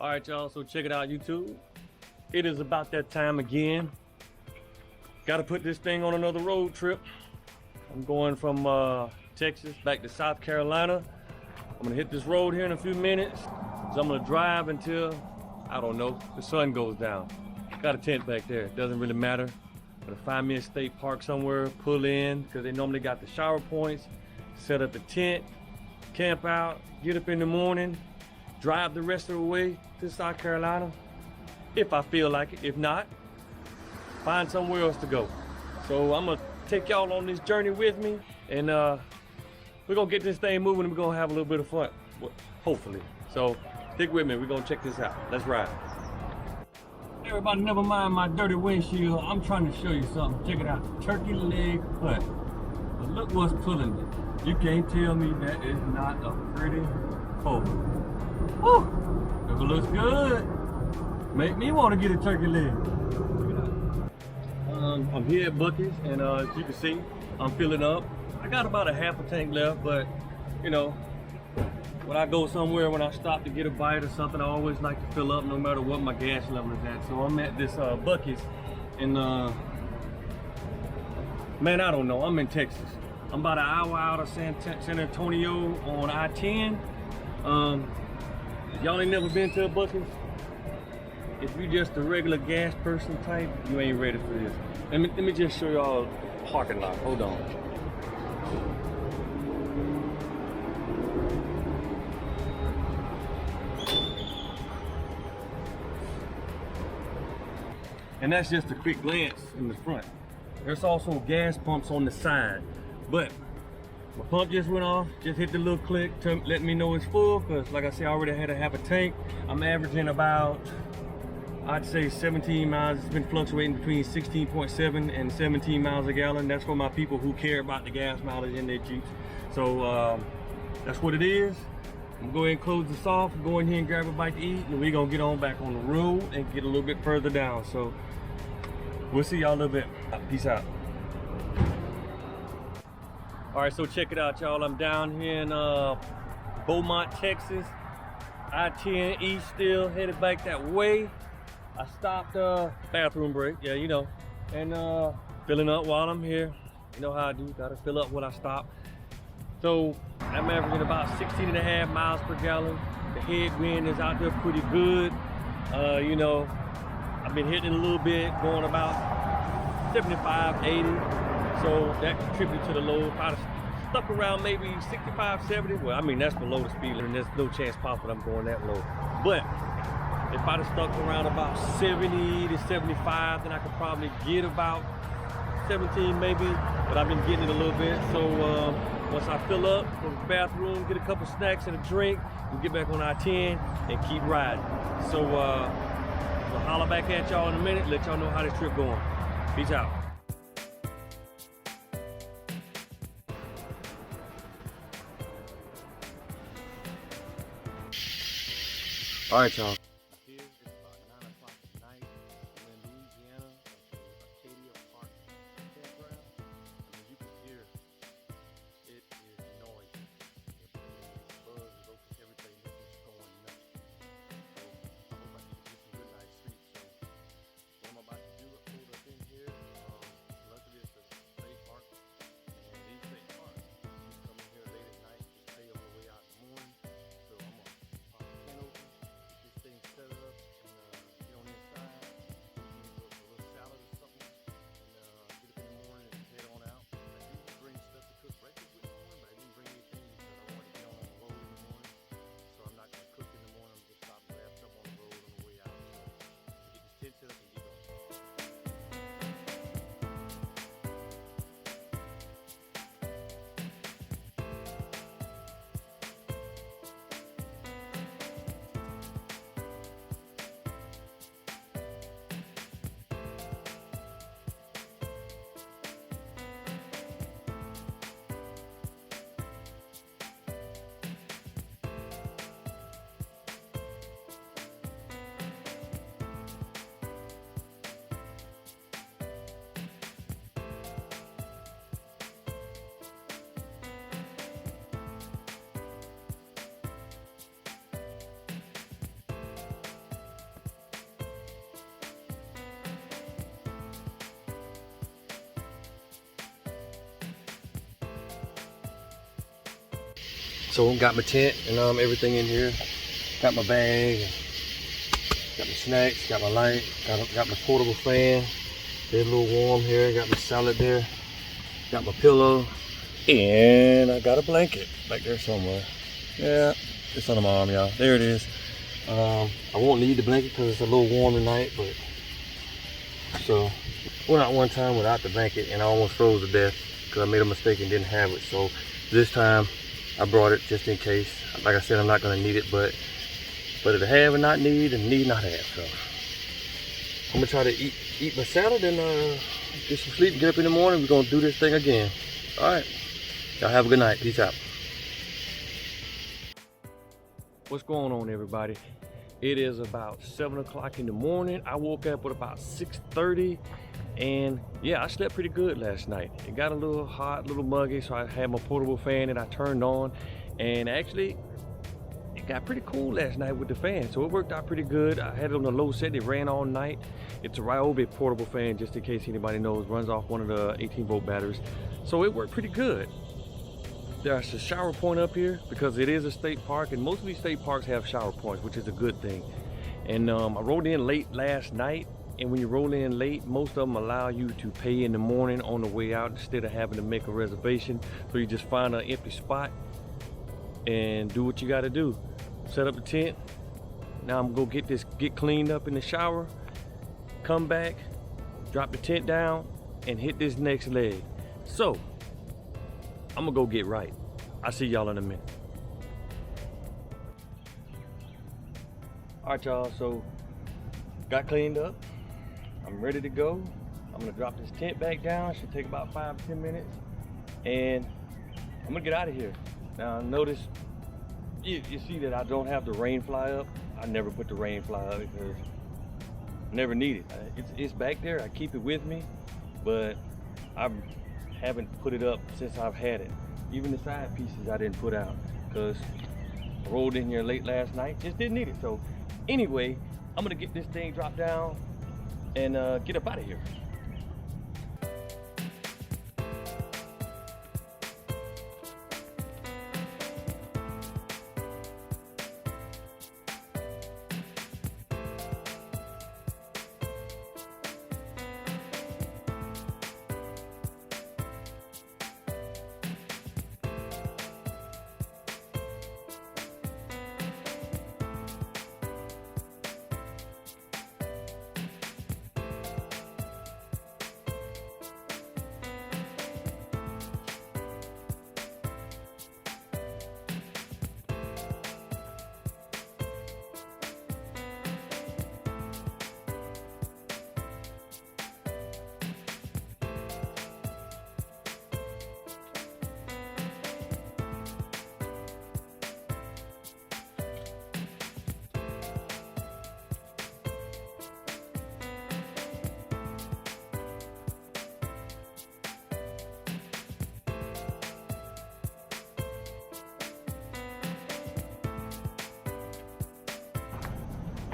All right, y'all, so check it out, YouTube. It is about that time again. Gotta put this thing on another road trip. I'm going from Texas back to South Carolina. I'm gonna hit this road here in a few minutes. So I'm gonna drive until, I don't know, the sun goes down. Got a tent back there, it doesn't really matter. I'm gonna find me a state park somewhere, pull in, because they normally got the shower points, set up the tent, camp out, get up in the morning, drive the rest of the way to South Carolina, if I feel like it. If not, find somewhere else to go. So I'm gonna take y'all on this journey with me, and we're gonna get this thing moving and we're gonna have a little bit of fun, hopefully. So stick with me, we're gonna check this out. Let's ride. Everybody, never mind my dirty windshield. I'm trying to show you something. Check it out, turkey leg hut. But look what's pulling it. You can't tell me that is not a pretty photo. Woo! If it looks good, make me want to get a turkey leg. Check it out. I'm here at Buc-ee's, and as you can see, I'm filling up. I got about a half a tank left, but you know, when I go somewhere, when I stop to get a bite or something, I always like to fill up no matter what my gas level is at. So I'm at this Buc-ee's, and man, I don't know, I'm in Texas. I'm about an hour out of San Antonio on I-10. Y'all ain't never been to a Buc-ee's? If you just a regular gas person type, you ain't ready for this. Let me just show y'all the parking lot. Hold on. And that's just a quick glance in the front. There's also gas pumps on the side, but my pump just went off, just hit the little click to let me know it's full, because like I said, I already had to have a tank. I'm averaging about, I'd say 17 miles. It's been fluctuating between 16.7 and 17 miles a gallon. That's for my people who care about the gas mileage in their Jeeps. So that's what it is. I'm gonna go ahead and close this off, go in here and grab a bite to eat, and we're gonna get on back on the road and get a little bit further down. So we'll see y'all a little bit. Peace out. All right, so check it out, y'all. I'm down here in Beaumont, Texas. I-10 east, still headed back that way. I stopped bathroom break, yeah, you know, and filling up while I'm here. You know how I do, gotta fill up when I stop. So I'm averaging about 16.5 miles per gallon. The headwind is out there pretty good. You know, I've been hitting a little bit, going about 75, 80. So that contributed to the low. If I'd have stuck around maybe 65, 70, well, I mean, that's below the speed limit, and there's no chance possible I'm going that low. But if I'd have stuck around about 70 to 75, then I could probably get about 17 maybe, but I've been getting it a little bit. So once I fill up, go to the bathroom, get a couple snacks and a drink, we'll get back on I-10 and keep riding. So we'll holler back at y'all in a minute, let y'all know how this trip going. Peace out. All right, y'all. Here it's about 9 o'clock at night. We're in Louisiana, Archafalaya Basin campground. I mean, you can hear it is noisy. It's bugs, locusts, everything is just going nuts. So I hope I can get some good night's sleep. So what I'm about to do, I pulled up in here. Luckily it's a state park, and these state parks, you come in here late at night, you stay all the way out in the morning. So I'm gonna pop the tent open. This thing So got my tent and everything in here. Got my bag, got my snacks, got my light, got my portable fan. It's a little warm here. Got my salad there. Got my pillow, and I got a blanket back there somewhere. Yeah, it's under my arm, y'all. There it is. I won't need the blanket because it's a little warm tonight, but so went out one time without the blanket and I almost froze to death because I made a mistake and didn't have it. So this time I brought it just in case. Like I said, I'm not gonna need it, but to have and not need and need not have. So I'm gonna try to eat my salad and get some sleep and get up in the morning. We're gonna do this thing again. All right, y'all have a good night. Peace out. What's going on, everybody? It is about 7 o'clock in the morning. I woke up at about 6:30, and yeah, I slept pretty good last night. It got a little hot, a little muggy, so I had my portable fan that I turned on, and actually it got pretty cool last night with the fan, so it worked out pretty good. I had it on the low set. It ran all night. It's a Ryobi portable fan, just in case anybody knows. Runs off one of the 18-volt batteries, so it worked pretty good. There's a shower point up here because it is a state park, and most of these state parks have shower points, which is a good thing. And I rolled in late last night, and when you roll in late, most of them allow you to pay in the morning on the way out instead of having to make a reservation. So you just find an empty spot and do what you got to do. Set up the tent. Now I'm gonna get cleaned up in the shower, come back, drop the tent down, and hit this next leg. So I'm gonna go get right. I'll see y'all in a minute. All right, y'all, so got cleaned up. I'm ready to go. I'm gonna drop this tent back down. Should take about 5 to 10 minutes. And I'm gonna get out of here. Now notice, you see that I don't have the rain fly up. I never put the rain fly up because I never need it. It's back there, I keep it with me, but I haven't put it up since I've had it. Even the side pieces I didn't put out because I rolled in here late last night, just didn't need it. So anyway, I'm gonna get this thing dropped down and get up out of here.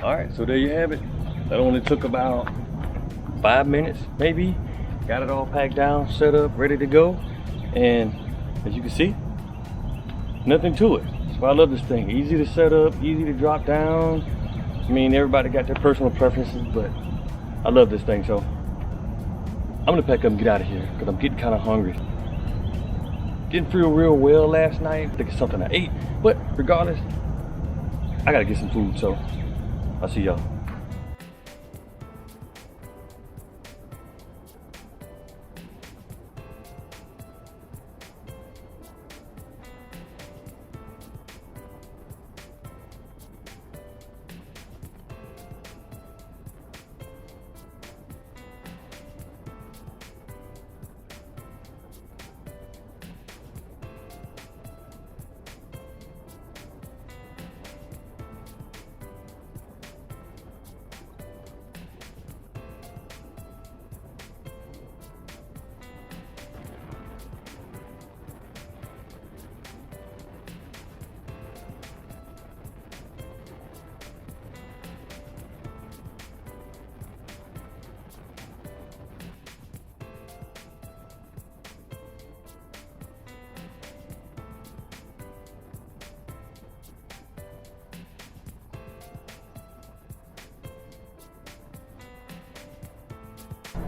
All right, so there you have it. That only took about 5 minutes, maybe. Got it all packed down, set up, ready to go. And as you can see, nothing to it. That's why I love this thing. Easy to set up, easy to drop down. I mean, everybody got their personal preferences, but I love this thing. So I'm gonna pack up and get out of here because I'm getting kind of hungry. Didn't feel real well last night. I think it's something I ate, but regardless, I gotta get some food. So I'll see y'all.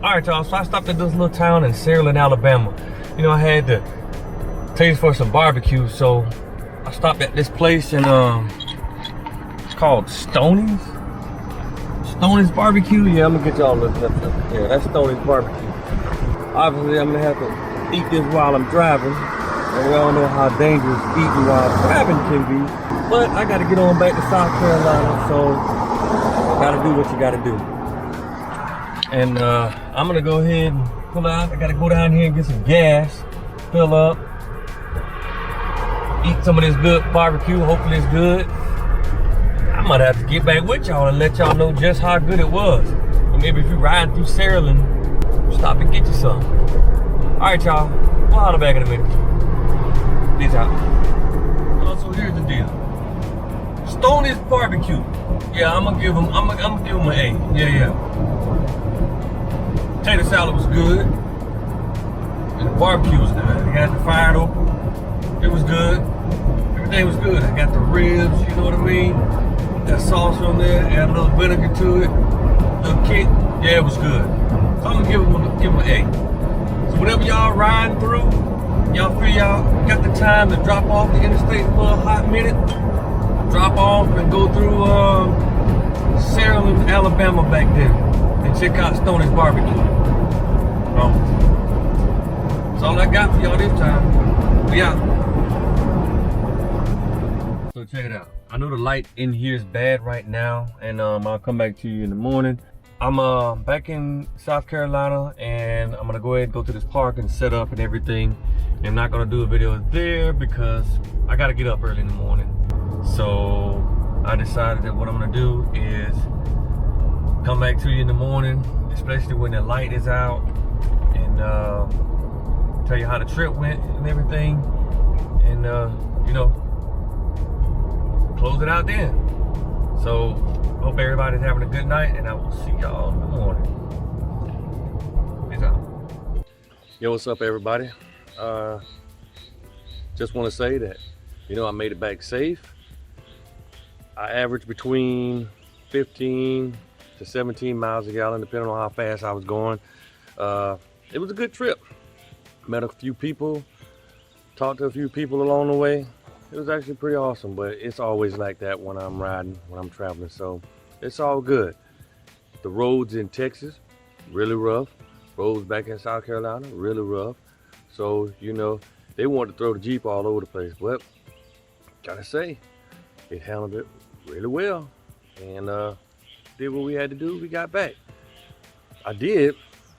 Alright y'all, so I stopped at this little town in Saraland, Alabama. You know, I had to taste for some barbecue, so I stopped at this place and it's called Stoney's Barbecue. Yeah, I'm gonna get y'all looking up. Yeah, that's Stoney's Barbecue. Obviously, I'm gonna have to eat this while I'm driving. And we all know how dangerous eating while driving can be. But I gotta get on back to South Carolina, so gotta do what you gotta do. And I'm gonna go ahead and pull out. I gotta go down here and get some gas, fill up, eat some of this good barbecue. Hopefully it's good. I might have to get back with y'all and let y'all know just how good it was. Or maybe if you're riding through Saraland, stop and get you some. All right, y'all. We'll holler back in a minute. Peace out. So here's the deal. Stoney's Barbecue. Yeah, I'm gonna give them an A. Yeah. Potato salad was good. And the barbecue was good. They got the fire open. It was good. Everything was good. I got the ribs, you know what I mean? That sauce on there, add a little vinegar to it, a little kick. Yeah, it was good. So I'm gonna give them an A. So whatever y'all riding through, y'all feel y'all got the time to drop off the interstate for a hot minute, drop off and go through Saraland, Alabama back there and check out Stoney's Barbecue. That's all I got for y'all this time. We out. So check it out. I know the light in here is bad right now, and I'll come back to you in the morning. I'm back in South Carolina, and I'm gonna go ahead and go to this park and set up and everything. I'm not gonna do a video there because I gotta get up early in the morning. So I decided that what I'm gonna do is come back to you in the morning, especially when the light is out, and tell you how the trip went and everything, and you know, close it out then. So hope everybody's having a good night, and I will see y'all in the morning. Peace out. Yo, what's up everybody? Just want to say that, you know, I made it back safe. I averaged between 15 to 17 miles a gallon, depending on how fast I was going. It was a good trip. Met a few people, talked to a few people along the way. It was actually pretty awesome, but it's always like that when I'm riding, when I'm traveling, so it's all good. The roads in Texas, really rough. Roads back in South Carolina, really rough. So, you know, they wanted to throw the Jeep all over the place, but gotta say, it handled it really well. And did what we had to do, we got back.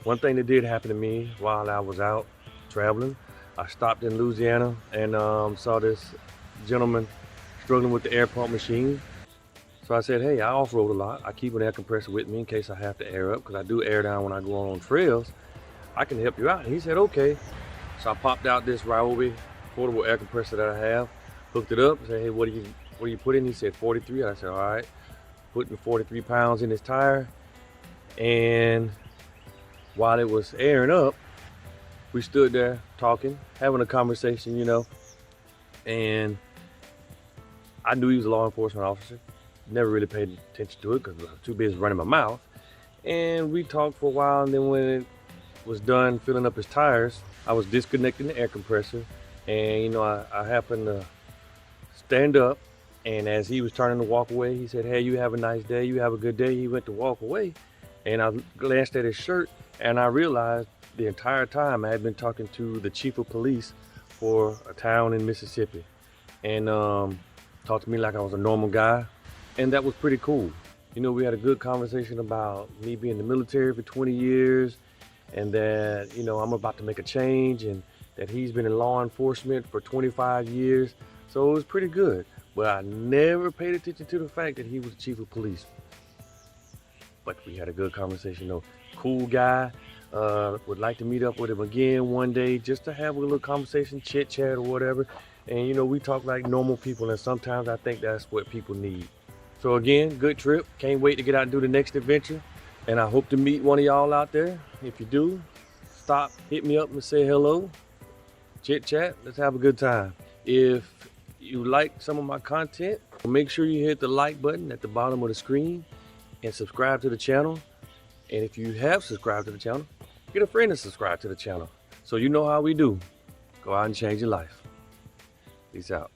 One thing that did happen to me while I was out traveling, I stopped in Louisiana and saw this gentleman struggling with the air pump machine. So I said, hey, I off-road a lot. I keep an air compressor with me in case I have to air up, because I do air down when I go on trails. I can help you out. And he said, okay. So I popped out this Ryobi portable air compressor that I have, hooked it up, said, hey, what do you put in? He said 43. I said, all right. Putting 43 pounds in his tire. And while it was airing up, we stood there talking, having a conversation, you know. And I knew he was a law enforcement officer. Never really paid attention to it because I was too busy running my mouth. And we talked for a while, and then when it was done filling up his tires, I was disconnecting the air compressor. And you know, I happened to stand up, and as he was turning to walk away, he said, hey, you have a nice day, you have a good day. He went to walk away, and I glanced at his shirt, and I realized the entire time I had been talking to the chief of police for a town in Mississippi, and talked to me like I was a normal guy. And that was pretty cool. You know, we had a good conversation about me being in the military for 20 years, and that, you know, I'm about to make a change, and that he's been in law enforcement for 25 years. So it was pretty good. But I never paid attention to the fact that he was the chief of police. But we had a good conversation though. Cool guy. Would like to meet up with him again one day just to have a little conversation, chit chat or whatever. And you know, we talk like normal people, and sometimes I think that's what people need. So again, good trip. Can't wait to get out and do the next adventure. And I hope to meet one of y'all out there. If you do, stop, hit me up and say hello. Chit chat, let's have a good time. If you like some of my content, make sure you hit the like button at the bottom of the screen and subscribe to the channel. And if you have subscribed to the channel, Get a friend and subscribe to the channel so you know how we do. Go out and change your life. Peace out.